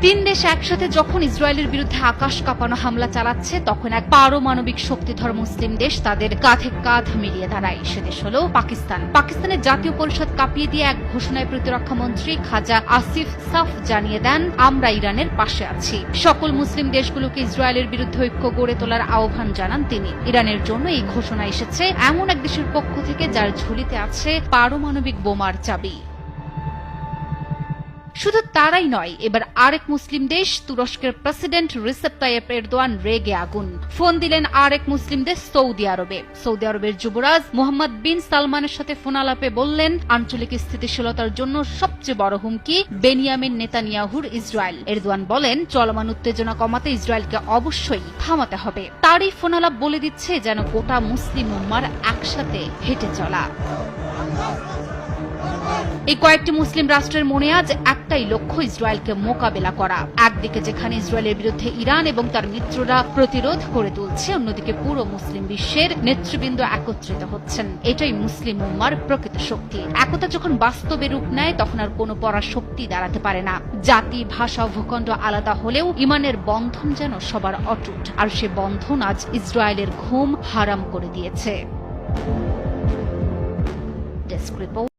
তিন দেশ একসাথে যখন ইসরায়েলের বিরুদ্ধে আকাশ কাঁপানো হামলা চালাচ্ছে, তখন এক পারমাণবিক শক্তিধর মুসলিম দেশ তাদের কাঁধে কাঁধ মিলিয়ে দাঁড়ায়। সে দেশ হল পাকিস্তান। পাকিস্তানের জাতীয় পরিষদ কাঁপিয়ে দিয়ে এক ঘোষণায় প্রতিরক্ষা মন্ত্রী খাজা আসিফ সাফ জানিয়ে দেন, আমরা ইরানের পাশে আছি। সকল মুসলিম দেশগুলোকে ইসরায়েলের বিরুদ্ধে ঐক্য গড়ে তোলার আহ্বান জানান তিনি। ইরানের জন্য এই ঘোষণা এসেছে এমন এক দেশের পক্ষ থেকে যার ঝুলিতে আছে পারমাণবিক বোমার চাবি। শুধু তারাই নয়, এবার আরেক মুসলিম দেশ তুরস্কের প্রেসিডেন্ট রিসেপ তাইয়েপ এরদোয়ান রেগে আগুন। ফোন দিলেন আরেক মুসলিম দেশ সৌদি আরবে। সৌদি আরবের যুবরাজ মোহাম্মদ বিন সালমানের সাথে ফোন আলাপে বললেন, আঞ্চলিক স্থিতিশীলতার জন্য সবচেয়ে বড় হুমকি বেনিয়ামিন নেতানিয়াহুর ইসরায়েল। এরদোয়ান বলেন, চলমান উত্তেজনা কমাতে ইসরায়েলকে অবশ্যই থামাতে হবে। তারই ফোন আলাপ বলে দিচ্ছে যেন গোটা মুসলিম উম্মার একসাথে হেঁটে চলা। এই কয়েকটি মুসলিম রাষ্ট্রের মনে আজ একটাই লক্ষ্য, ইসরায়েলকে মোকাবেলা করা। একদিকে যেখানে ইসরায়েলের বিরুদ্ধে ইরান এবং তার মিত্ররা প্রতিরোধ করে তুলছে, অন্যদিকে পুরো মুসলিম বিশ্বের নেতৃবৃন্দ একত্রিত হচ্ছেন। এটাই মুসলিম উম্মার প্রকৃত শক্তি। একতা যখন বাস্তবে রূপ নেয়, তখন আর কোনো পরাশক্তি দাঁড়াতে পারে না। জাতি, ভাষা ও ভূখণ্ড আলাদা হলেও ইমানের বন্ধন যেন সবার অটুট, আর সে বন্ধন আজ ইসরায়েলের ঘুম হারাম করে দিয়েছে। Desk report.